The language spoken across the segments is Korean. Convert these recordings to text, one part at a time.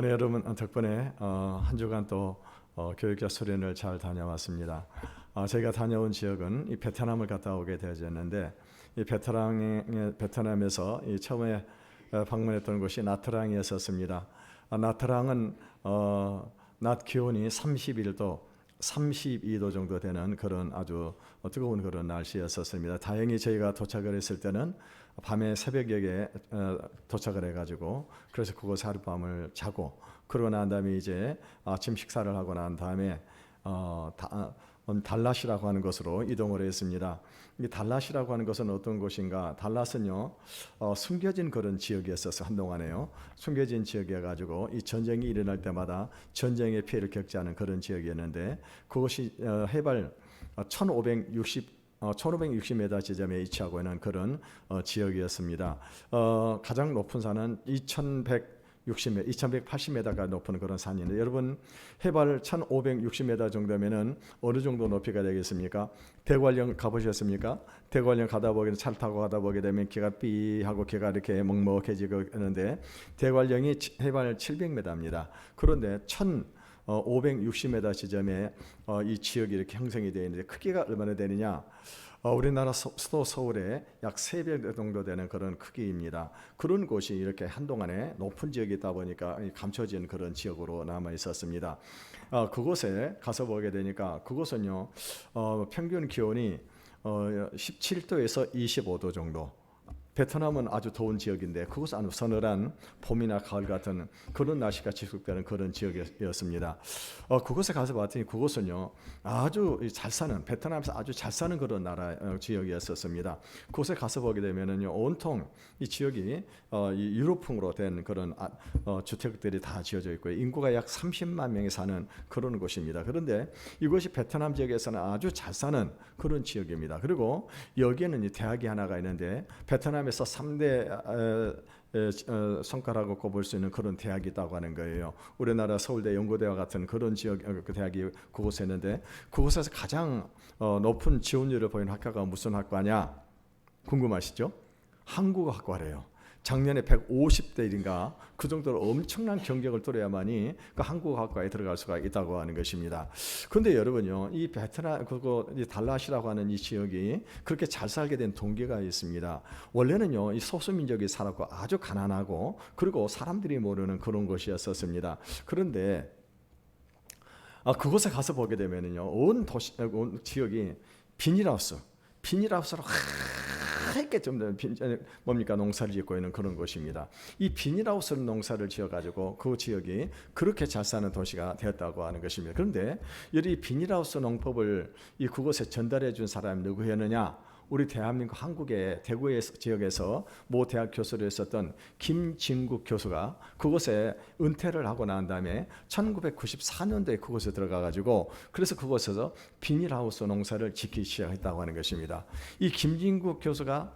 네, 여러분 덕분에 한 주간 또 교육자 수련을 잘 다녀왔습니다. 제가 다녀온 지역은 이 베트남을 갔다 오게 되었는데, 이 베트남에서 이 처음에 방문했던 곳이 나트랑이었습니다. 나트랑은 낮 기온이 31도, 32도 정도 되는 그런 아주 뜨거운 그런 날씨였었습니다. 다행히 저희가 도착을 했을 때는 밤에 새벽에 도착을 해가지고, 그래서 그곳에 하룻밤을 자고, 그러고 난 다음에 이제 아침 식사를 하고 난 다음에 달랏이라고 하는 곳으로 이동을 했습니다. 이 달랏이라고 하는 것은 어떤 곳인가? 달랏은요, 숨겨진 그런 지역이었어서 한동안에요. 숨겨진 지역이어가지고 이 전쟁이 일어날 때마다 전쟁의 피해를 겪지 않은 그런 지역이었는데, 그것이 해발 1560m 지점에 위치하고 있는 그런 지역이었습니다. 가장 높은 산은 2180m가 높은 그런 산인데, 여러분 해발 1560m 정도면은 어느 정도 높이가 되겠습니까? 대관령 가보셨습니까? 대관령 가다 보게 차를 타고 가다 보게 되면 귀가 삐하고 귀가 이렇게 먹먹해지고 하는데, 대관령이 해발 700m입니다. 그런데 1560m 지점에 이 지역이 이렇게 형성이 되어 있는데, 크기가 얼마나 되느냐? 우리나라 수도 서울의 약 3배 정도 되는 그런 크기입니다. 그런 곳이 이렇게 한동안에 높은 지역이 있다 보니까 감춰진 그런 지역으로 남아 있었습니다. 그곳에 가서 보게 되니까, 그곳은요, 평균 기온이 17도에서 25도 정도. 베트남은 아주 더운 지역인데, 그곳은 아주 서늘한 봄이나 가을 같은 그런 날씨가 지속되는 그런 지역이었습니다. 그곳에 가서 봤더니, 그곳은요, 아주 잘 사는, 베트남에서 아주 잘 사는 그런 나라 지역이었습니다. 그곳에 가서 보게 되면은요, 온통 이 지역이 이 유럽풍으로 된 그런 주택들이 다 지어져 있고요, 인구가 약 30만 명이 사는 그런 곳입니다. 그런데 이곳이 베트남 지역에서는 아주 잘 사는 그런 지역입니다. 그리고 여기에는 이 대학이 하나가 있는데, 베트남에서 3대 성과라고 꼽을 수 있는 그런 대학이 있다고 하는 거예요. 우리나라 서울대, 연고대와 같은 그런 지역 그 대학이 그곳에 있는데, 그곳에서 가장 높은 지원율을 보이는 학과가 무슨 학과냐 궁금하시죠? 한국어학과래요. 작년에 150대 1인가 그 정도로 엄청난 경쟁을 뚫어야만이 그 한국어학과에 들어갈 수가 있다고 하는 것입니다. 그런데 여러분요, 이 베트남 이 달랏이라고 하는 이 지역이 그렇게 잘 살게 된 동기가 있습니다. 원래는요, 이 소수민족이 살았고 아주 가난하고, 그리고 사람들이 모르는 그런 곳이었었습니다. 그런데 그곳에 가서 보게 되면은요, 온 지역이 비닐하우스로 하얗게 좀 뭡니까, 농사를 짓고 있는 그런 곳입니다. 이 비닐하우스 농사를 지어가지고 그 지역이 그렇게 잘 사는 도시가 되었다고 하는 것입니다. 그런데 이 비닐하우스 농법을 이 그곳에 전달해 준 사람이 누구였느냐? 우리 대한민국 한국의 대구 지역에서 모 대학 교수로 했었던 김진국 교수가 그곳에 은퇴를 하고 난 다음에 1994년도에 그곳에 들어가가지고, 그래서 그곳에서 비닐하우스 농사를 짓기 시작했다고 하는 것입니다. 이 김진국 교수가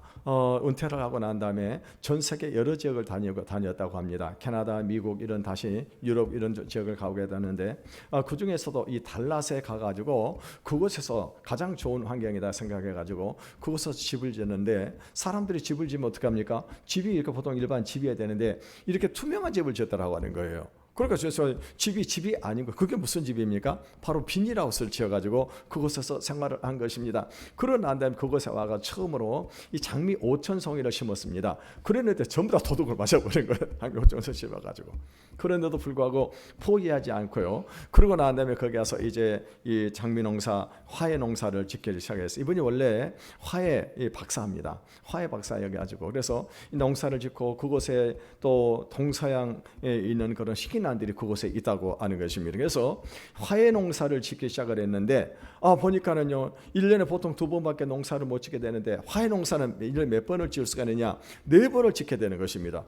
은퇴를 하고 난 다음에 전 세계 여러 지역을 다녔다고 합니다. 캐나다, 미국, 이런 다시 유럽 이런 지역을 가게 되는데, 그 중에서도 이 달랏에 가가지고 그곳에서 가장 좋은 환경이다 생각해가지고 그곳에서 집을 짓는데, 사람들이 집을 지으면 어떡합니까? 집이 이렇게 보통 일반 집이어야 되는데 이렇게 투명한 집을 지었다고 하는 거예요. 그러니까 그래서 집이 아닌 거, 그게 무슨 집입니까? 바로 비닐하우스를 지어가지고 그곳에서 생활을 한 것입니다. 그러고 난 다음에 그곳에 와가 처음으로 이 장미 5,000송이를 심었습니다. 그랬는데 전부 다 도둑을 맞아버린 거예요. 장미 5,000송 심어가지고. 그런데도 불구하고 포기하지 않고요. 그러고 난 다음에 거기 가서 이제 이 장미 농사, 화훼 농사를 짓기 시작했어요. 이분이 원래 화훼 박사입니다. 화훼 박사여가지고, 그래서 이 농사를 짓고 그곳에 또 동서양에 있는 그런 식인한들이 그곳에 있다고 하는 것입니다. 그래서 화훼 농사를 짓기 시작을 했는데, 보니까는요, 1년에 보통 2번밖에 농사를 못 짓게 되는데, 화훼 농사는 1년에 몇 번을 지을 수가 있느냐? 4번을 짓게 되는 것입니다.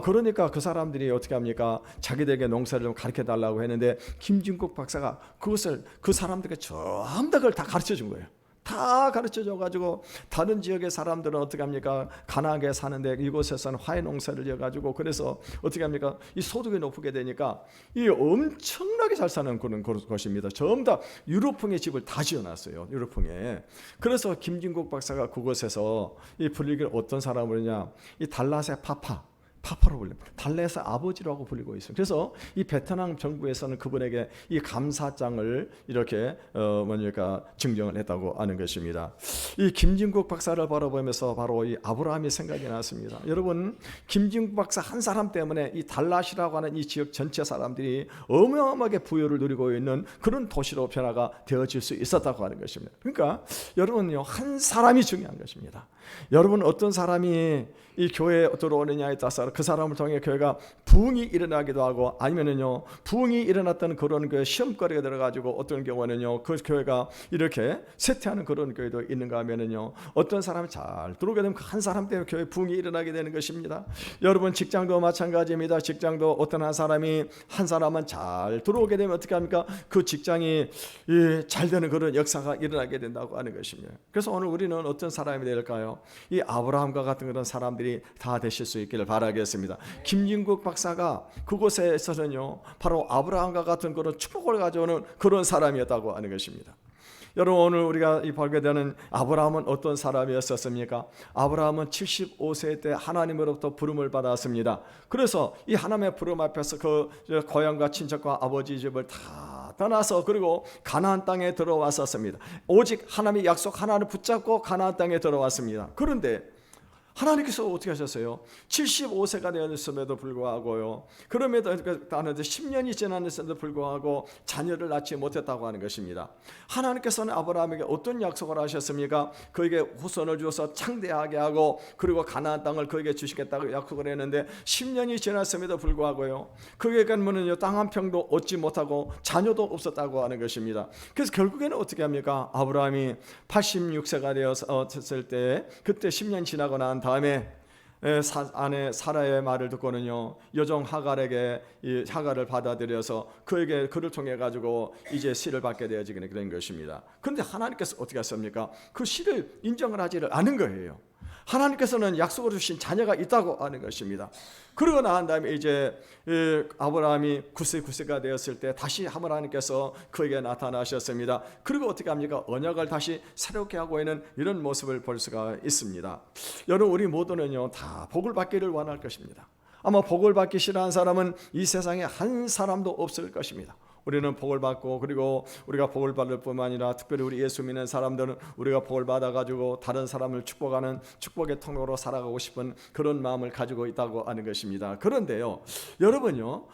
그러니까 그 사람들이 어떻게 합니까? 자기들에게 농사를 좀 가르쳐 달라고 했는데, 김진국 박사가 그것을 그 사람들에게 전부 다 그걸 다 가르쳐 준 거예요. 다 가르쳐줘가지고, 다른 지역의 사람들은 어떻게 합니까? 가난하게 사는데 이곳에서는 화훼 농사를 지어가지고, 그래서 어떻게 합니까? 이 소득이 높게 되니까 이 엄청나게 잘 사는 그런 곳입니다. 전부 다 유럽풍의 집을 다 지어놨어요. 유럽풍에. 그래서 김진국 박사가 그곳에서 이 불리기를 어떤 사람으로냐? 이 달랏의 파파, 파파로 불립니다. 달레에서 아버지라고 불리고 있어요. 그래서 이 베트남 정부에서는 그분에게 이 감사장을 이렇게 뭐니까 증정을 했다고 하는 것입니다. 이 김진국 박사를 바라보면서 바로 이 아브라함이 생각이 났습니다. 여러분, 김진국 박사 한 사람 때문에 이 달랏이라고 하는 이 지역 전체 사람들이 어마어마하게 부여를 누리고 있는 그런 도시로 변화가 되어질 수 있었다고 하는 것입니다. 그러니까 여러분요, 한 사람이 중요한 것입니다. 여러분, 어떤 사람이 이 교회에 들어오느냐에 따라서 그 사람을 통해 교회가 부흥이 일어나기도 하고, 아니면은요 부흥이 일어났던 그런 그 시험거리가 들어가지고 어떤 경우는요 그 교회가 이렇게 쇠퇴하는 그런 교회도 있는가 하면은요, 어떤 사람이 잘 들어오게 되면 한 사람 때문에 교회 부흥이 일어나게 되는 것입니다. 여러분, 직장도 마찬가지입니다. 직장도 어떤 한 사람이 한 사람만 잘 들어오게 되면 어떻게 합니까? 그 직장이 잘 되는 그런 역사가 일어나게 된다고 하는 것입니다. 그래서 오늘 우리는 어떤 사람이 될까요? 이 아브라함과 같은 그런 사람들이 다 되실 수 있기를 바라겠습니다. 김진국 박사가 그곳에서는요 바로 아브라함과 같은 그런 축복을 가져오는 그런 사람이었다고 하는 것입니다. 여러분, 오늘 우리가 보게 되는 아브라함은 어떤 사람이었습니까? 아브라함은 75세 때 하나님으로부터 부름을 받았습니다. 그래서 이 하나님의 부름 앞에서 그 고향과 친척과 아버지 집을 다 떠나서 그리고 가나안 땅에 들어왔었습니다. 오직 하나님의 약속 하나를 붙잡고 가나안 땅에 들어왔습니다. 그런데 하나님께서 어떻게 하셨어요? 75세가 되었음에도 불구하고요, 그럼에도 하는데 10년이 지났음에도 불구하고 자녀를 낳지 못했다고 하는 것입니다. 하나님께서는 아브라함에게 어떤 약속을 하셨습니까? 그에게 후손을 주어서 창대하게 하고 그리고 가나안 땅을 그에게 주시겠다고 약속을 했는데 10년이 지났음에도 불구하고요, 그에게는 땅 한 평도 얻지 못하고 자녀도 없었다고 하는 것입니다. 그래서 결국에는 어떻게 합니까? 아브라함이 86세가 되었을 때, 그때 10년 지나고 난 다음에 아내 사라의 말을 듣고는요, 여종 하갈에게 이 하갈을 받아들여서 그를 통해 가지고 이제 씨를 받게 되어지게 된 것입니다. 그런데 하나님께서 어떻게 하십니까? 그 씨를 인정을 하지를 않은 거예요. 하나님께서는 약속을 주신 자녀가 있다고 하는 것입니다. 그러고 난 다음에 이제 아브라함이 9세가 되었을 때 다시 하나님께서 그에게 나타나셨습니다. 그리고 어떻게 합니까? 언약을 다시 새롭게 하고 있는 이런 모습을 볼 수가 있습니다. 여러분, 우리 모두는요 다 복을 받기를 원할 것입니다. 아마 복을 받기 싫어하는 사람은 이 세상에 한 사람도 없을 것입니다. 우리는 복을 받고, 그리고 우리가 복을 받을 뿐만 아니라 특별히 우리 예수 믿는 사람들은 우리가 복을 받아가지고 다른 사람을 축복하는 축복의 통로로 살아가고 싶은 그런 마음을 가지고 있다고 하는 것입니다. 그런데요, 여러분요,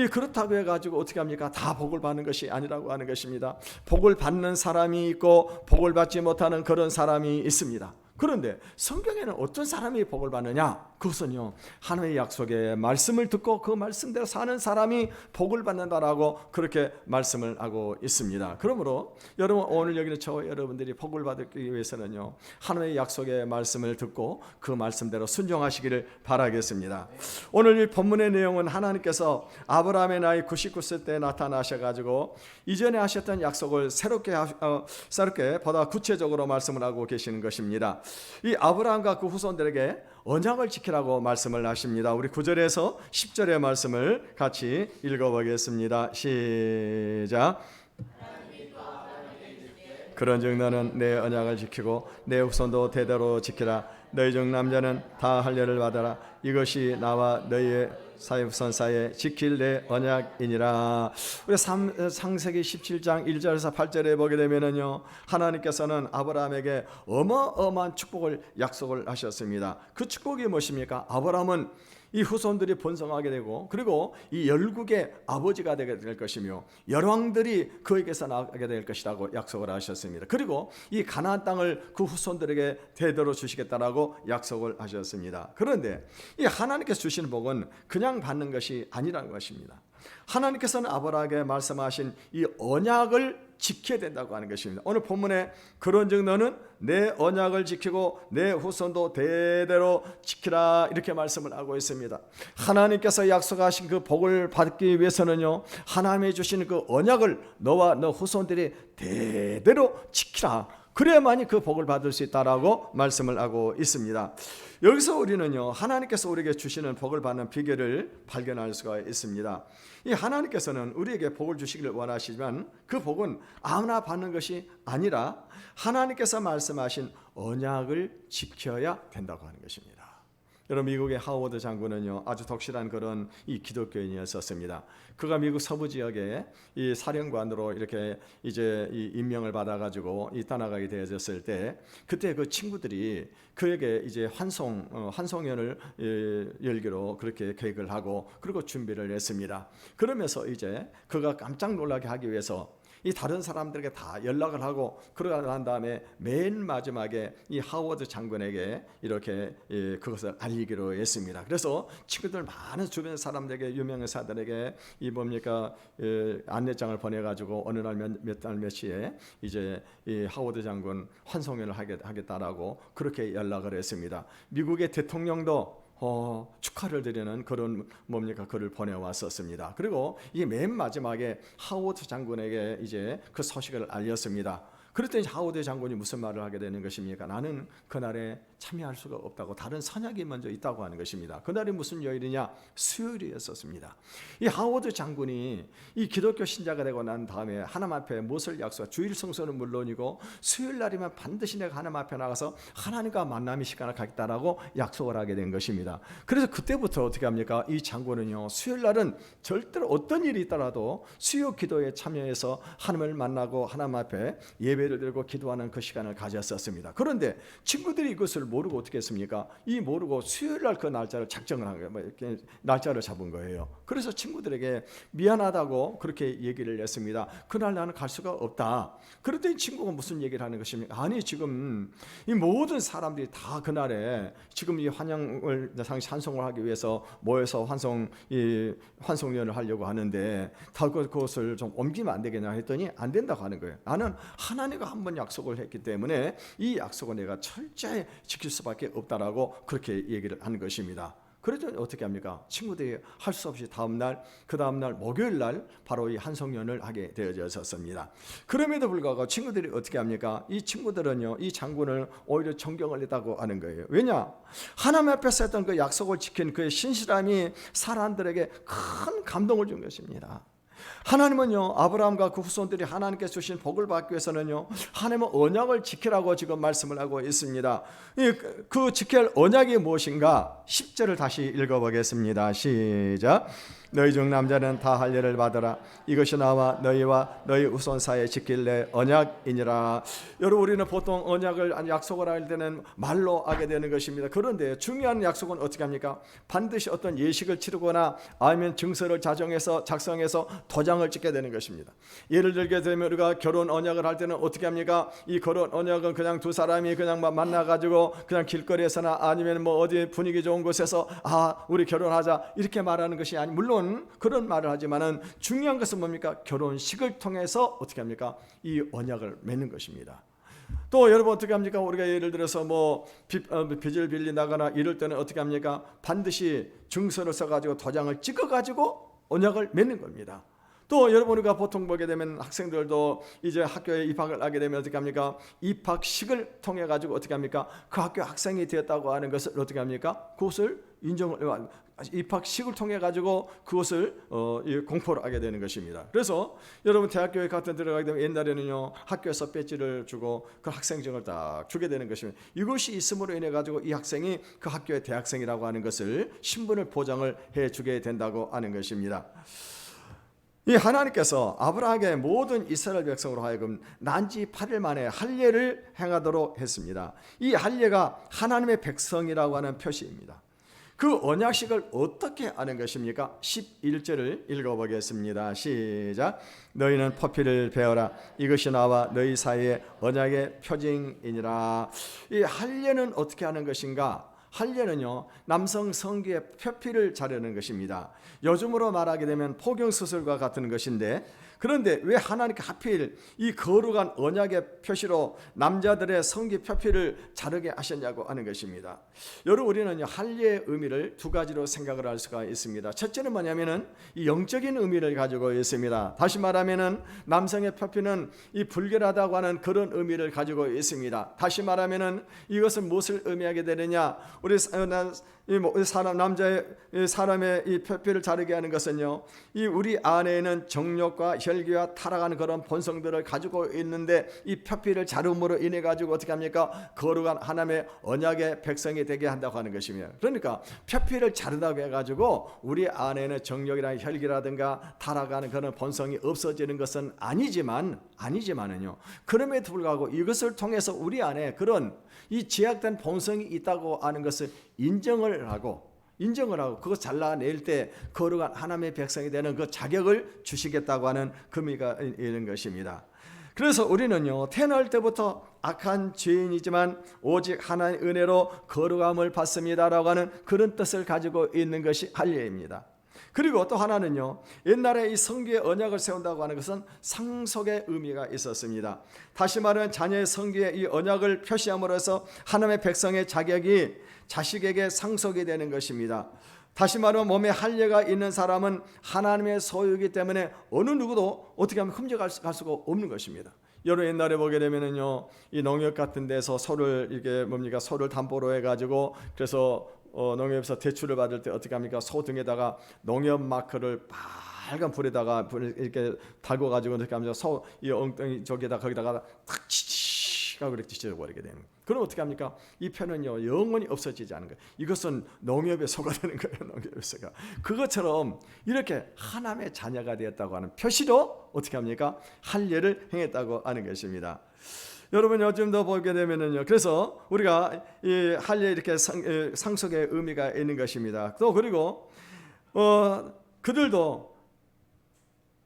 그렇다고 해가지고 어떻게 합니까? 다 복을 받는 것이 아니라고 하는 것입니다. 복을 받는 사람이 있고 복을 받지 못하는 그런 사람이 있습니다. 그런데 성경에는 어떤 사람이 복을 받느냐? 그것은요, 하나님의 약속의 말씀을 듣고 그 말씀대로 사는 사람이 복을 받는다라고 그렇게 말씀을 하고 있습니다. 그러므로 여러분, 오늘 여기는 저와 여러분들이 복을 받기 위해서는요, 하나님의 약속의 말씀을 듣고 그 말씀대로 순종하시기를 바라겠습니다. 오늘 이 본문의 내용은 하나님께서 아브라함의 나이 99세 때 나타나셔가지고 이전에 하셨던 약속을 새롭게 보다 구체적으로 말씀을 하고 계시는 것입니다. 이 아브라함과 그 후손들에게 언약을 지키라고 말씀을 하십니다. 우리 9절에서 10절의 말씀을 같이 읽어보겠습니다. 시작. 그런즉 너는 내 언약을 지키고 내 후손도 대대로 지키라. 너희 중 남자는 다 할례를 받아라. 이것이 나와 너희의 후손 사이에 지킬 내 언약이니라. 우리 창세기 17장 1절에서 8절에 보게 되면은요, 하나님께서는 아브라함에게 어마어마한 축복을 약속을 하셨습니다. 그 축복이 무엇입니까? 아브라함은 이 후손들이 번성하게 되고, 그리고 이 열국의 아버지가 되게 될 것이며 열왕들이 그에게서 나게 될 것이라고 약속을 하셨습니다. 그리고 이 가나안 땅을 그 후손들에게 대대로 주시겠다라고 약속을 하셨습니다. 그런데 이 하나님께서 주시는 복은 그냥 받는 것이 아니라는 것입니다. 하나님께서는 아브라함에게 말씀하신 이 언약을 지켜야 된다고 하는 것입니다. 오늘 본문에 그런즉 너는 내 언약을 지키고 내 후손도 대대로 지키라, 이렇게 말씀을 하고 있습니다. 하나님께서 약속하신 그 복을 받기 위해서는요, 하나님이 주시는 그 언약을 너와 너 후손들이 대대로 지키라. 그래야만이 그 복을 받을 수 있다라고 말씀을 하고 있습니다. 여기서 우리는요, 하나님께서 우리에게 주시는 복을 받는 비결을 발견할 수가 있습니다. 이 하나님께서는 우리에게 복을 주시기를 원하시지만 그 복은 아무나 받는 것이 아니라 하나님께서 말씀하신 언약을 지켜야 된다고 하는 것입니다. 여러분, 미국의 하워드 장군은요 아주 독실한 그런 이 기독교인이었었습니다. 그가 미국 서부 지역에 이 사령관으로 이렇게 이제 이 임명을 받아가지고 이 떠나가게 되어졌을 때, 그때 그 친구들이 그에게 이제 환송연을 열기로 그렇게 계획을 하고 그리고 준비를 했습니다. 그러면서 이제 그가 깜짝 놀라게 하기 위해서 이 다른 사람들에게 다 연락을 하고 그러고 난 다음에 맨 마지막에 이 하워드 장군에게 이렇게 그것을 알리기로 했습니다. 그래서 친구들 많은 주변 사람들에게, 유명인사들에게 이 뭡니까 안내장을 보내가지고 어느 날 몇 달 몇 시에 이제 이 하워드 장군 환송회를 하겠다라고 그렇게 연락을 했습니다. 미국의 대통령도 축하를 드리는 그런 글을 보내왔었습니다. 그리고 이 맨 마지막에 하워드 장군에게 이제 그 소식을 알렸습니다. 그랬더니 하워드 장군이 무슨 말을 하게 되는 것입니까? 나는 그날에 참여할 수가 없다고, 다른 선약이 먼저 있다고 하는 것입니다. 그날이 무슨 요일이냐? 수요일이었었습니다. 이 하워드 장군이 이 기독교 신자가 되고 난 다음에 하나님 앞에 무엇을 약속하? 주일 성수는 물론이고 수요일 날이면 반드시 내가 하나님 앞에 나가서 하나님과 만남의 시간을 갖겠다라고 약속을 하게 된 것입니다. 그래서 그때부터 어떻게 합니까? 이 장군은요 수요일 날은 절대로 어떤 일이 있더라도 수요 기도에 참여해서 하나님을 만나고 하나님 앞에 예배를 드리고 기도하는 그 시간을 가졌었습니다. 그런데 친구들이 이것을 모르고 어떻게 했습니까? 이 모르고 수요일 날 그 날짜를 작정을 한 거예요. 이렇게 날짜를 잡은 거예요. 그래서 친구들에게 미안하다고 그렇게 얘기를 했습니다. 그날 나는 갈 수가 없다. 그랬더니 친구가 무슨 얘기를 하는 것입니까? 아니, 지금 이 모든 사람들이 다 그날에 지금 이 환영을 찬송을 하기 위해서 모여서 환송연을 하려고 하는데 다 그것을 좀 옮기면 안 되겠냐 했더니 안 된다고 하는 거예요. 나는 하나님과 한번 약속을 했기 때문에 이 약속을 내가 철저히 지킬 수밖에 없다라고 그렇게 얘기를 하는 것입니다. 그래도 어떻게 합니까? 친구들이 할 수 없이 그 다음날 목요일 날 바로 이 환송연을 하게 되어졌습니다. 그럼에도 불구하고 친구들이 어떻게 합니까? 이 친구들은요 이 장군을 오히려 존경을 했다고 하는 거예요. 왜냐? 하나님 앞에서 했던 그 약속을 지킨 그의 신실함이 사람들에게 큰 감동을 준 것입니다. 하나님은요 아브라함과 그 후손들이 하나님께 주신 복을 받기 위해서는요 하나님은 언약을 지키라고 지금 말씀을 하고 있습니다. 그 지킬 언약이 무엇인가? 10절을 다시 읽어보겠습니다. 시작. 너희 중 남자는 다 할례를 받으라. 이것이 나와 너희와 너희 후손 사이에 지킬래 언약이니라. 여러분, 우리는 보통 언약을 약속을 할 때는 말로 하게 되는 것입니다. 그런데 중요한 약속은 어떻게 합니까? 반드시 어떤 예식을 치르거나 아니면 증서를 작성해서 도장을 찍게 되는 것입니다. 예를 들게 되면 우리가 결혼 언약을 할 때는 어떻게 합니까? 이 결혼 언약은 그냥 두 사람이 그냥 만나가지고 그냥 길거리에서나 아니면 뭐 어디 분위기 좋은 곳에서 우리 결혼하자 이렇게 말하는 것이 아니, 물론 그런 말을 하지만은 중요한 것은 뭡니까? 결혼식을 통해서 어떻게 합니까? 이 언약을 맺는 것입니다. 또 여러분 어떻게 합니까? 우리가 예를 들어서 뭐 빚을 빌린다거나 이럴 때는 어떻게 합니까? 반드시 증서를 써가지고 도장을 찍어가지고 언약을 맺는 겁니다. 또 여러분 우리가 보통 보게 되면 학생들도 이제 학교에 입학을 하게 되면 어떻게 합니까? 입학식을 통해 가지고 어떻게 합니까? 그 학교 학생이 되었다고 하는 것을 어떻게 합니까? 그것을 인정을 입학식을 통해 가지고 그것을 공포를 하게 되는 것입니다. 그래서 여러분 대학교에 같은 들어가게 되면 옛날에는요 학교에서 배지를 주고 그 학생증을 딱 주게 되는 것입니다. 이것이 있음으로 인해 가지고 이 학생이 그 학교의 대학생이라고 하는 것을 신분을 보장을 해 주게 된다고 하는 것입니다. 이 하나님께서 아브라함에게 모든 이스라엘 백성으로 하여금 난지 8일 만에 할례를 행하도록 했습니다. 이 할례가 하나님의 백성이라고 하는 표시입니다. 그 언약식을 어떻게 하는 것입니까? 11절을 읽어보겠습니다. 시작. 너희는 포피를 베어라. 이것이 나와 너희 사이의 언약의 표징이니라. 이 할례는 어떻게 하는 것인가? 할례는요 남성 성기의 표피를 자르는 것입니다. 요즘으로 말하게 되면 포경수술과 같은 것인데, 그런데 왜 하나님께 하필 이 거룩한 언약의 표시로 남자들의 성기 표피를 자르게 하셨냐고 하는 것입니다. 여러분 우리는 할례의 의미를 두 가지로 생각을 할 수가 있습니다. 첫째는 뭐냐면은 이 영적인 의미를 가지고 있습니다. 다시 말하면은 남성의 표피는 이 불결하다고 하는 그런 의미를 가지고 있습니다. 다시 말하면은 이것은 무엇을 의미하게 되느냐? 우리 사람의 이 표피를 자르게 하는 것은요, 이 우리 안에는 정욕과 혈기와 타락하는 그런 본성들을 가지고 있는데 이 표피를 자름으로 인해 가지고 어떻게 합니까? 거룩한 하나님의 언약의 백성이 되게 한다고 하는 것이며, 그러니까 표피를 자르다고 해가지고 우리 안에는 정욕이나 혈기라든가 타락하는 그런 본성이 없어지는 것은 아니지만은요, 그럼에도 불구하고 이것을 통해서 우리 안에 그런 이 제약된 본성이 있다고 하는 것을 인정을 하고 그것 잘라낼 때 거룩한 하나님의 백성이 되는 그 자격을 주시겠다고 하는 의미가 있는 것입니다. 그래서 우리는요, 태어날 때부터 악한 죄인이지만 오직 하나님의 은혜로 거룩함을 받습니다라고 하는 그런 뜻을 가지고 있는 것이 할례입니다. 그리고 또 하나는요, 옛날에 이 성기의 언약을 세운다고 하는 것은 상속의 의미가 있었습니다. 다시 말하면 자녀의 성기의 이 언약을 표시함으로써 하나님의 백성의 자격이 자식에게 상속이 되는 것입니다. 다시 말하면 몸에 할례가 있는 사람은 하나님의 소유이기 때문에 어느 누구도 어떻게 하면 흠집할 수가 없는 것입니다. 여러분 옛날에 보게 되면은요, 이 농협 같은 데서 소를 담보로 해가지고 그래서 농협에서 대출을 받을 때 어떻게 합니까? 소 등에다가 농협 마크를 빨간 불에다가 이렇게 달고 가지고 어떻게 합니까? 소 이 엉덩이 거기다가 탁 치치가 그렇게 찢어버리게 되는. 그럼 어떻게 합니까? 이 표는요, 영원히 없어지지 않은 거예요. 이것은 농협의 소가 되는 거예요. 농협의 소가. 그것처럼 이렇게 하나님의 자녀가 되었다고 하는 표시로 어떻게 합니까? 할례를 행했다고 하는 것입니다. 여러분 요즘도 보게 되면은요, 그래서 우리가 이 할례 이렇게 상속의 의미가 있는 것입니다. 또 그리고 그들도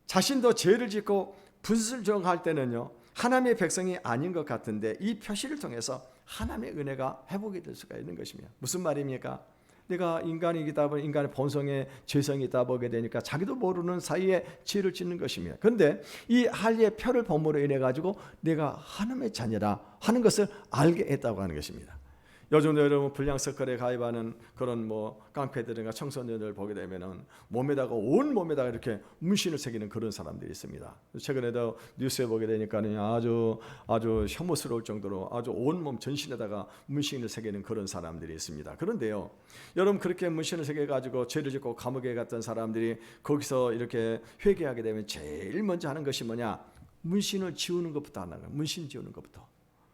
자신도 죄를 짓고 불순종할 때는요, 하나님의 백성이 아닌 것 같은데 이 표시를 통해서 하나님의 은혜가 회복이 될 수가 있는 것입니다. 무슨 말입니까? 내가 인간이기다 보니 인간의 본성에 죄성이 있다 보게 되니까 자기도 모르는 사이에 죄를 짓는 것입니다. 그런데 이 할례의 표를 본으로 인해 가지고 내가 하나님의 자녀라 하는 것을 알게 했다고 하는 것입니다. 요즘도 여러분 불량서클에 가입하는 그런 깡패들이나 청소년들 보게 되면은 온 몸에다가 이렇게 문신을 새기는 그런 사람들이 있습니다. 최근에도 뉴스에 보게 되니까는 아주 혐오스러울 정도로 아주 온몸 전신에다가 문신을 새기는 그런 사람들이 있습니다. 그런데요, 여러분 그렇게 문신을 새겨 가지고 죄를 짓고 감옥에 갔던 사람들이 거기서 이렇게 회개하게 되면 제일 먼저 하는 것이 뭐냐? 문신을 지우는 것부터 하는 거예요. 문신 지우는 것부터.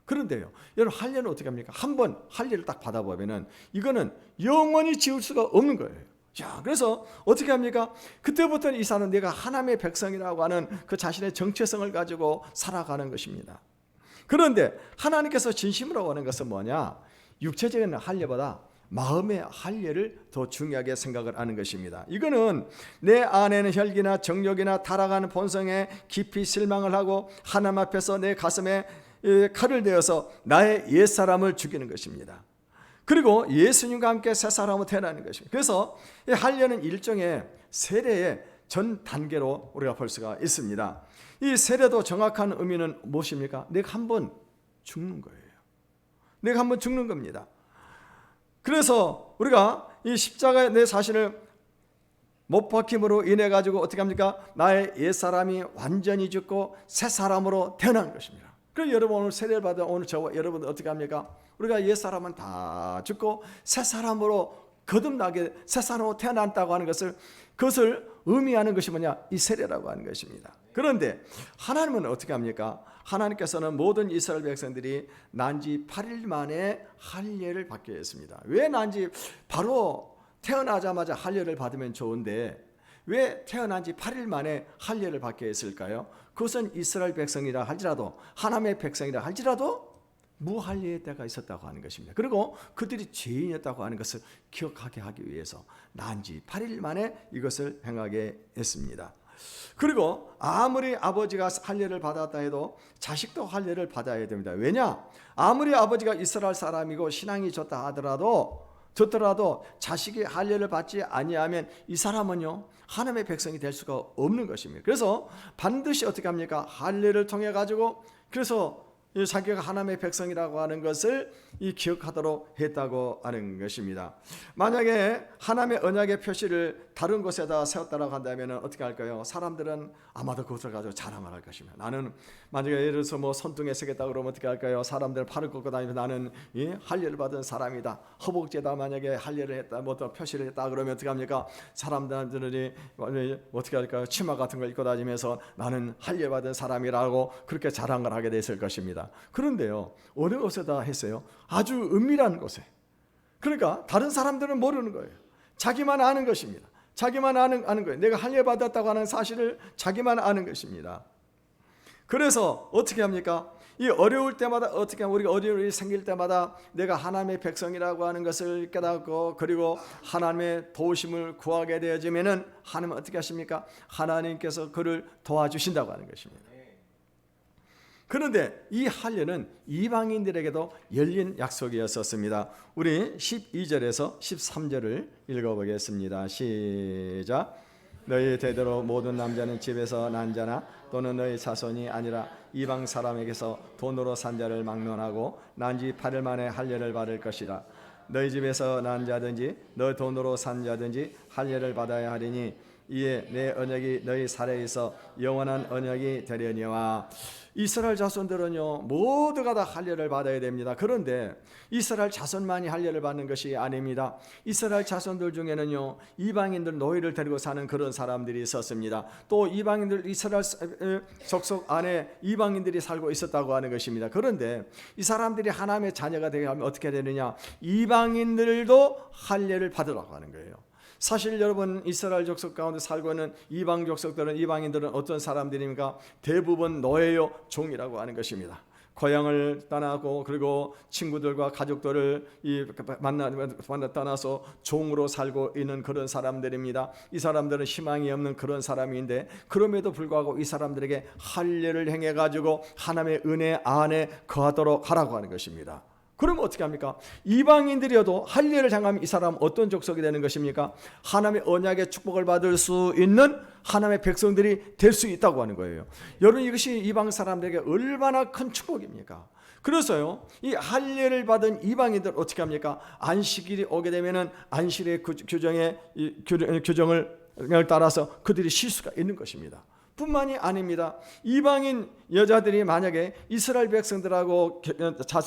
그런데요, 여러분 할례는 어떻게 합니까? 한번 할례를 딱 받아보면은 이거는 영원히 지울 수가 없는 거예요. 자, 그래서 어떻게 합니까? 그때부터는 이 사람은 내가 하나님의 백성이라고 하는 그 자신의 정체성을 가지고 살아가는 것입니다. 그런데 하나님께서 진심으로 원하는 것은 뭐냐? 육체적인 할례보다 마음의 할례를 더 중요하게 생각을 하는 것입니다. 이거는 내 안에는 혈기나 정욕이나 타락하는 본성에 깊이 실망을 하고 하나님 앞에서 내 가슴에 칼을 대어서 나의 옛사람을 죽이는 것입니다. 그리고 예수님과 함께 새 사람으로 태어나는 것입니다. 그래서 이 할례는 일종의 세례의 전 단계로 우리가 볼 수가 있습니다. 이 세례도 정확한 의미는 무엇입니까? 내가 한번 죽는 거예요. 내가 한번 죽는 겁니다. 그래서 우리가 이 십자가에 내 자신을 못 박힘으로 인해 가지고 어떻게 합니까? 나의 옛사람이 완전히 죽고 새 사람으로 태어난 것입니다. 그럼 여러분 오늘 세례를 받은 오늘 저와 여러분 어떻게 합니까? 우리가 옛사람은 다 죽고 새 사람으로 거듭나게 새 사람으로 태어났다고 하는 그것을 의미하는 것이 뭐냐? 이 세례라고 하는 것입니다. 그런데 하나님은 어떻게 합니까? 하나님께서는 모든 이스라엘 백성들이 난지 8일 만에 할례를 받게 했습니다. 왜 난지 바로 태어나자마자 할례를 받으면 좋은데 왜 태어난 지 8일 만에 할례를 받게 했을까요? 그것은 이스라엘 백성이라 할지라도 하나님의 백성이라 할지라도 무할례의 때가 있었다고 하는 것입니다. 그리고 그들이 죄인이었다고 하는 것을 기억하게 하기 위해서 난지 8일 만에 이것을 행하게 했습니다. 그리고 아무리 아버지가 할례를 받았다 해도 자식도 할례를 받아야 됩니다. 왜냐? 아무리 아버지가 이스라엘 사람이고 신앙이 좋다 하더라도 자식이 할례를 받지 아니하면 이 사람은요 하나님의 백성이 될 수가 없는 것입니다. 그래서 반드시 어떻게 합니까? 할례를 통해 가지고 그래서 자기가 하나님의 백성이라고 하는 것을 기억하도록 했다고 하는 것입니다. 만약에 하나님의 언약의 표시를 다른 곳에다 세웠다고 한다면 어떻게 할까요? 사람들은 아마도 그것을 가지고 자랑을 할 것입니다. 나는 만약에 예를 들어서 뭐 손등에 서겠다 그러면 어떻게 할까요? 사람들 팔을 꺾고 다니면서 나는 할례를 받은 사람이다. 허복제다 만약에 할례를 했다, 뭐 어떤 표시를 했다 그러면 어떻게 합니까? 사람들이 어떻게 할까요? 치마 같은 걸 입고 다니면서 나는 할례 받은 사람이라고 그렇게 자랑을 하게 됐을 것입니다. 그런데요, 어느 곳에다 했어요? 아주 은밀한 곳에. 그러니까 다른 사람들은 모르는 거예요. 자기만 아는 것입니다. 자기만 아는 거예요. 내가 할례 받았다고 하는 사실을 자기만 아는 것입니다. 그래서 어떻게 합니까? 이 어려울 때마다 어떻게 하면 우리가 어려움이 생길 때마다 내가 하나님의 백성이라고 하는 것을 깨닫고 그리고 하나님의 도우심을 구하게 되어지면은 하나님은 어떻게 하십니까? 하나님께서 그를 도와주신다고 하는 것입니다. 그런데 이 할례는 이방인들에게도 열린 약속이었었습니다. 우리 12절에서 13절을 읽어보겠습니다. 시작. 너희 대대로 모든 남자는 집에서 난 자나 또는 너희 자손이 아니라 이방 사람에게서 돈으로 산 자를 막론하고 난 지 8일 만에 할례를 받을 것이라. 너희 집에서 난 자든지 너 돈으로 산 자든지 할례를 받아야 하리니 이에 내 언약이 너희 살에 있어 영원한 언약이 되려니와. 이스라엘 자손들은요 모두가 다 할례를 받아야 됩니다. 그런데 이스라엘 자손만이 할례를 받는 것이 아닙니다. 이스라엘 자손들 중에는요 이방인들 노예를 데리고 사는 그런 사람들이 있었습니다. 또 이방인들 이스라엘 족속 안에 이방인들이 살고 있었다고 하는 것입니다. 그런데 이 사람들이 하나님의 자녀가 되게 하면 어떻게 되느냐? 이방인들도 할례를 받으라고 하는 거예요. 사실 여러분 이스라엘 족속 가운데 살고 있는 이방 족속들은 이방인들은 어떤 사람들입니까? 대부분 노예요 종이라고 하는 것입니다. 고향을 떠나고 그리고 친구들과 가족들을 만나 떠나서 종으로 살고 있는 그런 사람들입니다. 이 사람들은 희망이 없는 그런 사람인데 그럼에도 불구하고 이 사람들에게 할례를 행해 가지고 하나님의 은혜 안에 거하도록 하라고 하는 것입니다. 그러면 어떻게 합니까? 이방인들이어도 할례를 행하면 이 사람은 어떤 족속이 되는 것입니까? 하나님의 언약의 축복을 받을 수 있는 하나님의 백성들이 될 수 있다고 하는 거예요. 여러분 이것이 이방 사람들에게 얼마나 큰 축복입니까? 그래서요 이 할례를 받은 이방인들 어떻게 합니까? 안식일이 오게 되면은 안식일의 규정을 따라서 그들이 쉴 수가 있는 것입니다. 뿐만이 아닙니다. 이방인 여자들이 만약에 이스라엘 백성들하고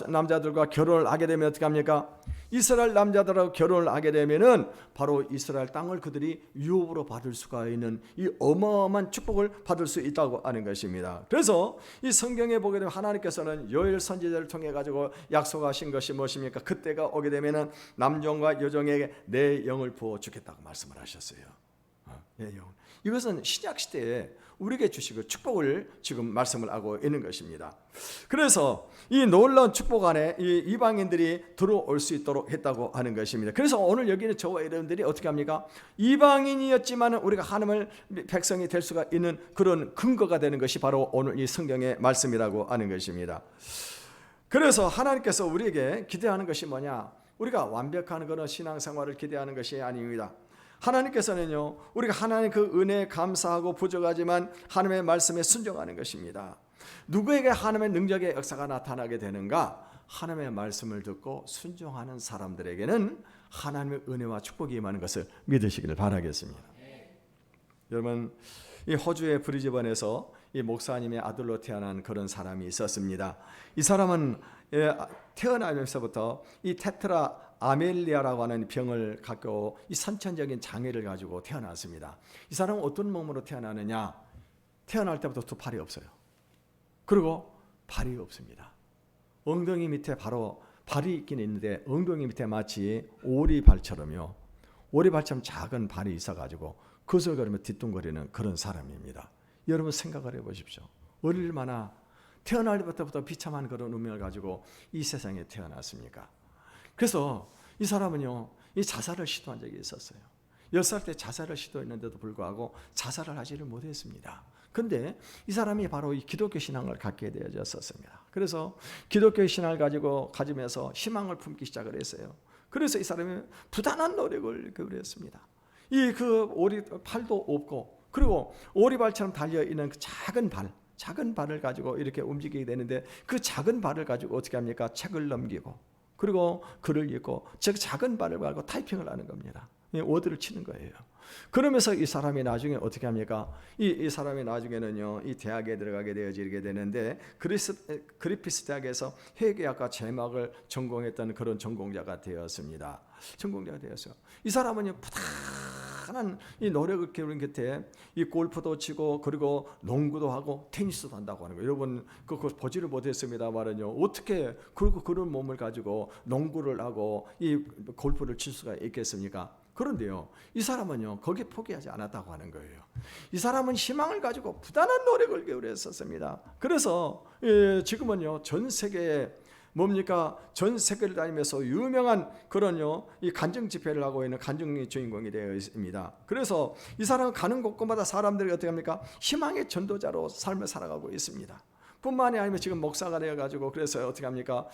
남자들과 결혼을 하게 되면 어떻게 합니까? 이스라엘 남자들하고 결혼을 하게 되면은 바로 이스라엘 땅을 그들이 유업으로 받을 수가 있는 이 어마어마한 축복을 받을 수 있다고 하는 것입니다. 그래서 이 성경에 보게 되면 하나님께서는 요엘 선지자를 통해 가지고 약속하신 것이 무엇입니까? 그때가 오게 되면은 남종과 여종에게 내 영을 부어 주겠다고 말씀을 하셨어요. 내 영. 이것은 신약 시대에 우리에게 주시고 축복을 지금 말씀을 하고 있는 것입니다. 그래서 이 놀라운 축복 안에 이 이방인들이 들어올 수 있도록 했다고 하는 것입니다. 그래서 오늘 여기는 저와 여러분들이 어떻게 합니까? 이방인이었지만 우리가 하나님의 백성이 될 수가 있는 그런 근거가 되는 것이 바로 오늘 이 성경의 말씀이라고 하는 것입니다. 그래서 하나님께서 우리에게 기대하는 것이 뭐냐? 우리가 완벽한 그런 신앙생활을 기대하는 것이 아닙니다. 하나님께서는요 우리가 하나님 그 은혜에 감사하고 부족하지만 하나님의 말씀에 순종하는 것입니다. 누구에게 하나님의 능력의 역사가 나타나게 되는가? 하나님의 말씀을 듣고 순종하는 사람들에게는 하나님의 은혜와 축복이 임하는 것을 믿으시기를 바라겠습니다. 여러분 이 호주의 브리즈번에서 이 목사님의 아들로 태어난 그런 사람이 있었습니다. 이 사람은 태어나면서부터 이 테트라 아멜리아라고 하는 병을 갖고 이 선천적인 장애를 가지고 태어났습니다. 이 사람은 어떤 몸으로 태어나느냐? 태어날 때부터 두 팔이 없어요. 그리고 발이 없습니다. 엉덩이 밑에 바로 발이 있긴 있는데 엉덩이 밑에 마치 오리발처럼요. 오리발처럼 작은 발이 있어가지고 거슬거리며 뒤뚱거리는 그런 사람입니다. 여러분 생각을 해보십시오. 얼마나 태어날 때부터 비참한 그런 운명을 가지고 이 세상에 태어났습니까? 그래서 이 사람은요 이 자살을 시도한 적이 있었어요. 10살 때 자살을 시도했는데도 불구하고 자살을 하지를 못했습니다. 그런데 이 사람이 바로 이 기독교 신앙을 갖게 되어졌었습니다. 그래서 기독교 신앙을 가지면서 희망을 품기 시작을 했어요. 그래서 이 사람이 부단한 노력을 했습니다. 이 그 오리 팔도 없고 그리고 오리발처럼 달려 있는 그 작은 발, 작은 발을 가지고 이렇게 움직이게 되는데 그 작은 발을 가지고 어떻게 합니까? 책을 넘기고 그리고 글을 읽고 즉 작은 발을 가지고 타이핑을 하는 겁니다. 워드를 치는 거예요. 그러면서 이 사람이 나중에 어떻게 합니까? 이 사람이 나중에는요, 이 대학에 들어가게 되어지게 되는데 그리피스 대학에서 회계학과 제막을 전공했던 그런 전공자가 되었습니다. 전공자가 되었어요. 이 사람은요, 부단한 이 노력을 기울인 끝에 이 골프도 치고 그리고 농구도 하고 테니스도 한다고 하는 거예요. 여러분 그거 보지를 못했습니다만은요, 어떻게 그런 몸을 가지고 농구를 하고 이 골프를 칠 수가 있겠습니까? 그런데요, 이 사람은요 거기에 포기하지 않았다고 하는 거예요. 이 사람은 희망을 가지고 부단한 노력을 기울였었습니다. 그래서 지금은요 전 세계에 전 세계를 다니면서 유명한 그런요 이 간증 집회를 하고 있는 간증의 주인공이 되어 있습니다. 그래서 이 사람은 가는 곳곳마다 사람들이 어떻게 합니까? 희망의 전도자로 삶을 살아가고 있습니다. 뿐만이 아니면 지금 목사가 되어가지고 그래서 어떻게 합니까?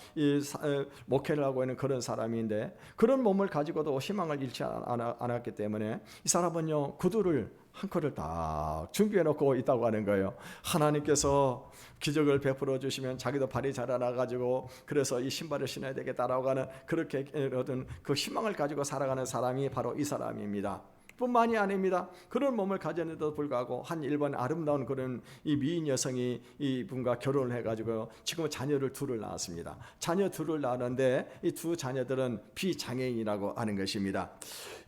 목회를 하고 있는 그런 사람인데 그런 몸을 가지고도 희망을 잃지 않았기 때문에 이 사람은요 구두를 한 컬을 딱 준비해 놓고 있다고 하는 거예요. 하나님께서 기적을 베풀어 주시면 자기도 발이 자라나 가지고 그래서 이 신발을 신어야 되겠다라고 하는 그렇게 얻은 그 희망을 가지고 살아가는 사람이 바로 이 사람입니다. 뿐만이 아닙니다. 그런 몸을 가졌는데도 불구하고 한 일본 아름다운 그런 이 미인 여성이 이분과 결혼을 해가지고 지금 자녀를 둘을 낳았습니다. 자녀 둘을 낳았는데 이 두 자녀들은 비장애인이라고 하는 것입니다.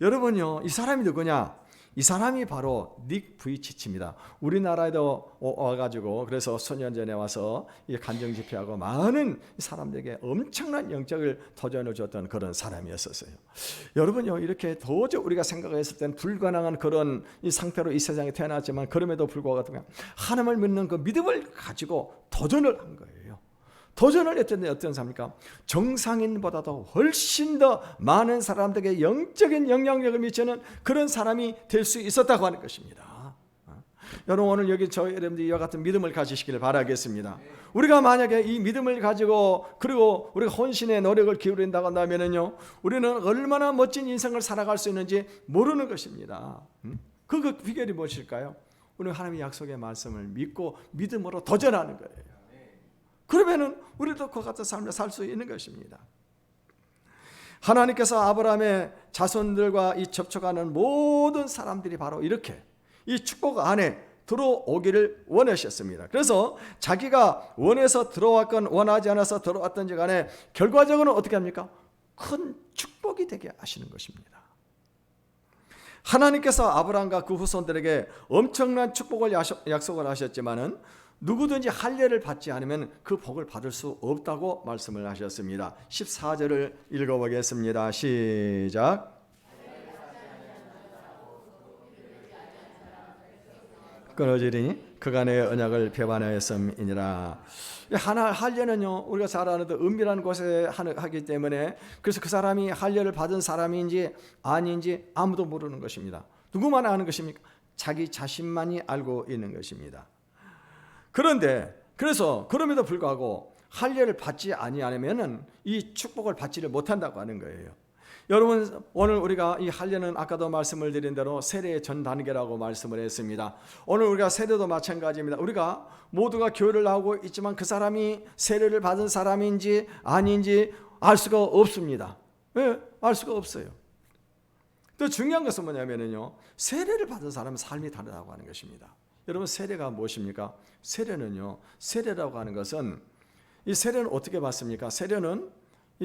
여러분요, 이 사람이 누구냐? 이 사람이 바로 닉 부이치치입니다. 우리나라에도 와가지고 그래서 수년 전에 와서 이 간증 집회하고 많은 사람들에게 엄청난 영적을 도전을 줬던 그런 사람이었었어요. 여러분요, 이렇게 도저히 우리가 생각했을 땐 불가능한 그런 이 상태로 이 세상에 태어났지만 그럼에도 불구하고 하나님을 믿는 그 믿음을 가지고 도전을 한 거예요. 도전을 했더니 어떤 사람입니까? 정상인보다도 훨씬 더 많은 사람들에게 영적인 영향력을 미치는 그런 사람이 될 수 있었다고 하는 것입니다. 여러분 오늘 여기 저희 여러분들이 이와 같은 믿음을 가지시기를 바라겠습니다. 우리가 만약에 이 믿음을 가지고 그리고 우리가 혼신의 노력을 기울인다고 한다면요, 우리는 얼마나 멋진 인생을 살아갈 수 있는지 모르는 것입니다. 그 비결이 무엇일까요? 우리는 하나님의 약속의 말씀을 믿고 믿음으로 도전하는 거예요. 그러면은 우리도 그 같은 삶을 살 수 있는 것입니다. 하나님께서 아브라함의 자손들과 이 접촉하는 모든 사람들이 바로 이렇게 이 축복 안에 들어오기를 원하셨습니다. 그래서 자기가 원해서 들어왔건 원하지 않아서 들어왔던지 간에 결과적으로는 어떻게 합니까? 큰 축복이 되게 하시는 것입니다. 하나님께서 아브라함과 그 후손들에게 엄청난 축복을 약속을 하셨지만은 누구든지 할례를 받지 않으면 그 복을 받을 수 없다고 말씀을 하셨습니다. 14절을 읽어보겠습니다. 시작. 끊어지리니 그가 내 언약을 배반하였음이니라. 할례는요, 우리가 잘 아는 은밀한 곳에 하기 때문에 그래서 그 사람이 할례를 받은 사람인지 아닌지 아무도 모르는 것입니다. 누구만 아는 것입니까? 자기 자신만이 알고 있는 것입니다. 그래서 그럼에도 불구하고 할례를 받지 아니하면은 이 축복을 받지를 못한다고 하는 거예요. 여러분 오늘 우리가 이 할례는 아까도 말씀을 드린 대로 세례의 전 단계라고 말씀을 했습니다. 오늘 우리가 세례도 마찬가지입니다. 우리가 모두가 교회를 나오고 있지만 그 사람이 세례를 받은 사람인지 아닌지 알 수가 없습니다. 왜? 알 수가 없어요. 또 중요한 것은 뭐냐면요, 세례를 받은 사람은 삶이 다르다고 하는 것입니다. 여러분 세례가 무엇입니까? 세례라고 하는 것은 이 세례는 어떻게 받습니까? 세례는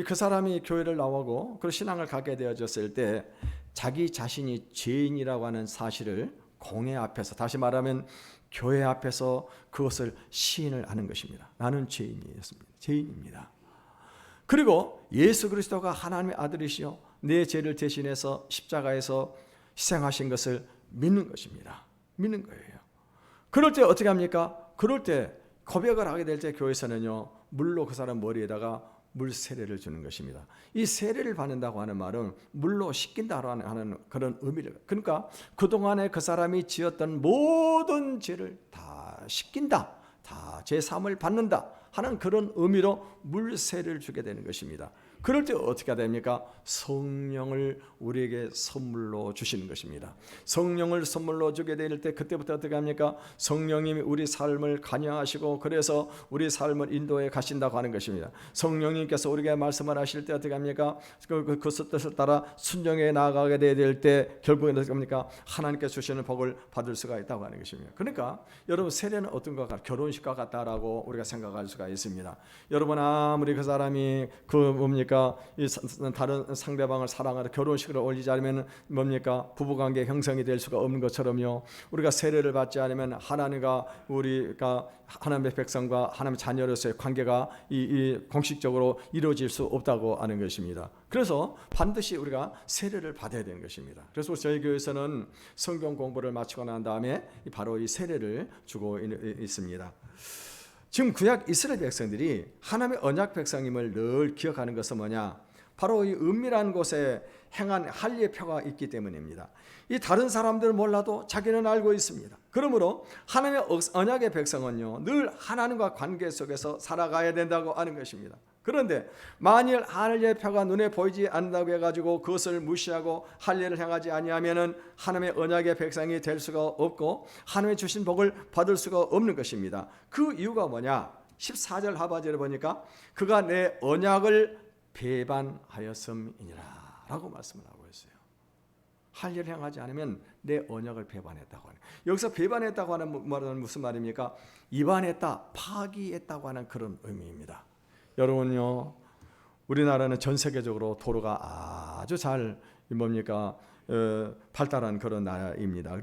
그 사람이 교회를 나오고 그 신앙을 갖게 되어졌을 때 자기 자신이 죄인이라고 하는 사실을 공회 앞에서, 다시 말하면 교회 앞에서 그것을 시인을 하는 것입니다. 나는 죄인입니다. 그리고 예수 그리스도가 하나님의 아들이시요 내 죄를 대신해서 십자가에서 희생하신 것을 믿는 것입니다. 믿는 거예요. 그럴 때 어떻게 합니까? 그럴 때 고백을 하게 될 때 교회에서는요, 물로 그 사람 머리에다가 물 세례를 주는 것입니다. 이 세례를 받는다고 하는 말은 물로 씻긴다고 하는 그런 의미를, 그러니까 그동안에 그 사람이 지었던 모든 죄를 다 씻긴다, 다 제3을 받는다 하는 그런 의미로 물 세례를 주게 되는 것입니다. 그럴 때 어떻게 됩니까? 성령을 우리에게 선물로 주시는 것입니다. 성령을 선물로 주게 될 때 그때부터 어떻게 합니까? 성령님이 우리 삶을 관여하시고 그래서 우리 삶을 인도해 가신다고 하는 것입니다. 성령님께서 우리에게 말씀을 하실 때 어떻게 합니까? 그 뜻을 따라 순종해 나아가게 될 때 결국에는 어떻게 합니까? 하나님께서 주시는 복을 받을 수가 있다고 하는 것입니다. 그러니까 여러분 세례는 어떤 것 같다? 결혼식과 같다라고 우리가 생각할 수가 있습니다. 여러분 아무리 그 사람이 이 다른 상대방을 사랑하러 결혼식을 올리지 않으면 부부관계 형성이 될 수가 없는 것처럼요. 우리가 세례를 받지 않으면 하나님과 우리가 하나님의 백성과 하나님의 자녀로서의 관계가 공식적으로 이루어질 수 없다고 하는 것입니다. 그래서 반드시 우리가 세례를 받아야 되는 것입니다. 그래서 저희 교회에서는 성경 공부를 마치고 난 다음에 바로 이 세례를 주고 있습니다. 지금 구약 이스라엘 백성들이 하나님의 언약 백성임을 늘 기억하는 것은 뭐냐? 바로 이 은밀한 곳에 행한 할례의 표가 있기 때문입니다. 이 다른 사람들은 몰라도 자기는 알고 있습니다. 그러므로 하나님의 언약의 백성은요, 늘 하나님과 관계 속에서 살아가야 된다고 하는 것입니다. 그런데 만일 할례의 표가 눈에 보이지 않는다고 해가지고 그것을 무시하고 할례를 행하지 아니하면은 하나님의 언약의 백성이 될 수가 없고 하나님의 주신 복을 받을 수가 없는 것입니다. 그 이유가 뭐냐? 14절 하반절에 보니까 그가 내 언약을 배반하였음이니라 라고 말씀을 하고 있어요. 할례를 행하지 않으면 내 언약을 배반했다고 하는, 여기서 배반했다고 하는 말은 무슨 말입니까? 위반했다, 파기했다고 하는 그런 의미입니다. 여러분요, 우리나라는 전 세계적으로 도로가 아주 잘 발달한 그런 나라입니다.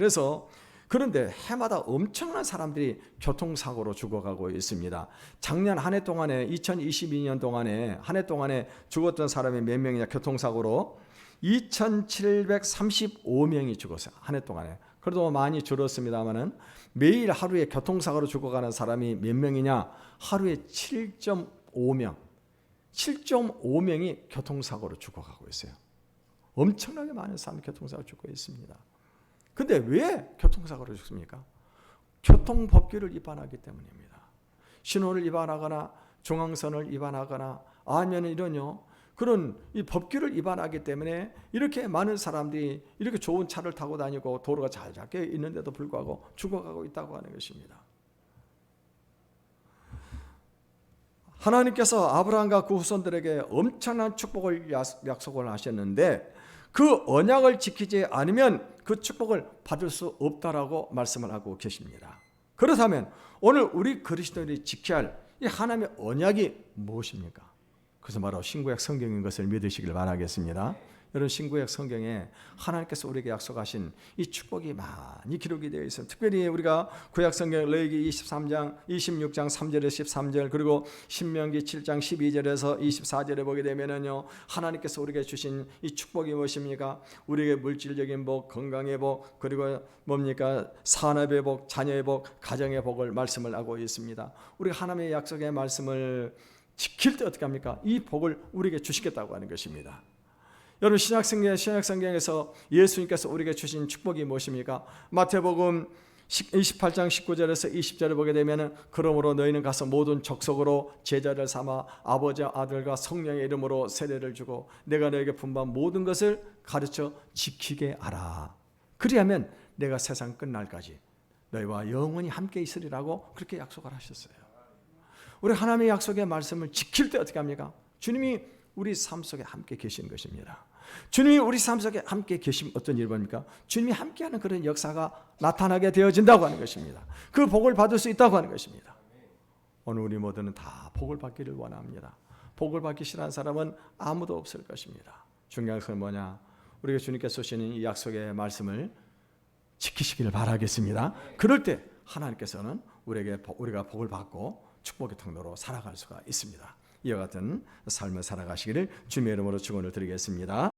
그런데 해마다 엄청난 사람들이 교통사고로 죽어가고 있습니다. 작년 한 해 동안에 2022년 동안에 한 해 동안에 죽었던 사람이 몇 명이냐? 교통사고로 2,735명이 죽었어요. 한 해 동안에. 그래도 많이 줄었습니다만은 매일 하루에 교통사고로 죽어가는 사람이 몇 명이냐? 하루에 7.5명. 7.5명이 교통사고로 죽어가고 있어요. 엄청나게 많은 사람이 교통사고로 죽고 있습니다. 근데 왜 교통사고로 죽습니까? 교통법규를 위반하기 때문입니다. 신호를 위반하거나 중앙선을 위반하거나 아니면 그런 이 법규를 위반하기 때문에 이렇게 많은 사람들이 이렇게 좋은 차를 타고 다니고 도로가 잘 잡혀 있는데도 불구하고 죽어가고 있다고 하는 것입니다. 하나님께서 아브라함과 그 후손들에게 엄청난 축복을 약속을 하셨는데 그 언약을 지키지 않으면 그 축복을 받을 수 없다라고 말씀을 하고 계십니다. 그렇다면 오늘 우리 그리스도인이 지켜야 할 이 하나님의 언약이 무엇입니까? 그래서 바로 신구약 성경인 것을 믿으시길 바라겠습니다. 여러분, 신구약 성경에 하나님께서 우리에게 약속하신 이 축복이 많이 기록이 되어 있습니다. 특별히 우리가 구약 성경 레위기 26장 3절에서 13절 그리고 신명기 7장 12절에서 24절에 보게 되면은요, 하나님께서 우리에게 주신 이 축복이 무엇입니까? 우리에게 물질적인 복, 건강의 복, 그리고 산업의 복, 자녀의 복, 가정의 복을 말씀을 하고 있습니다. 우리가 하나님의 약속의 말씀을 지킬 때 어떻게 합니까? 이 복을 우리에게 주시겠다고 하는 것입니다. 여러분, 신약성경에서 예수님께서 우리에게 주신 축복이 무엇입니까? 마태복음 28장 19절에서 20절을 보게 되면 그러므로 너희는 가서 모든 족속으로 제자를 삼아 아버지 아들과 성령의 이름으로 세례를 주고 내가 너에게 분부한 모든 것을 가르쳐 지키게 하라. 그리하면 내가 세상 끝날까지 너희와 영원히 함께 있으리라고 그렇게 약속을 하셨어요. 우리 하나님의 약속의 말씀을 지킬 때 어떻게 합니까? 주님이 우리 삶 속에 함께 계시는 것입니다. 주님이 우리 삶 속에 함께 계시면 어떤 일이 벌입니까? 주님이 함께하는 그런 역사가 나타나게 되어진다고 하는 것입니다. 그 복을 받을 수 있다고 하는 것입니다. 오늘 우리 모두는 다 복을 받기를 원합니다. 복을 받기 싫어하는 사람은 아무도 없을 것입니다. 중요한 것은 뭐냐? 우리가 주님께서 주시는 이 약속의 말씀을 지키시기를 바라겠습니다. 그럴 때 하나님께서는 우리가 복을 받고 축복의 통로로 살아갈 수가 있습니다. 이와 같은 삶을 살아가시기를 주님의 이름으로 축원을 드리겠습니다.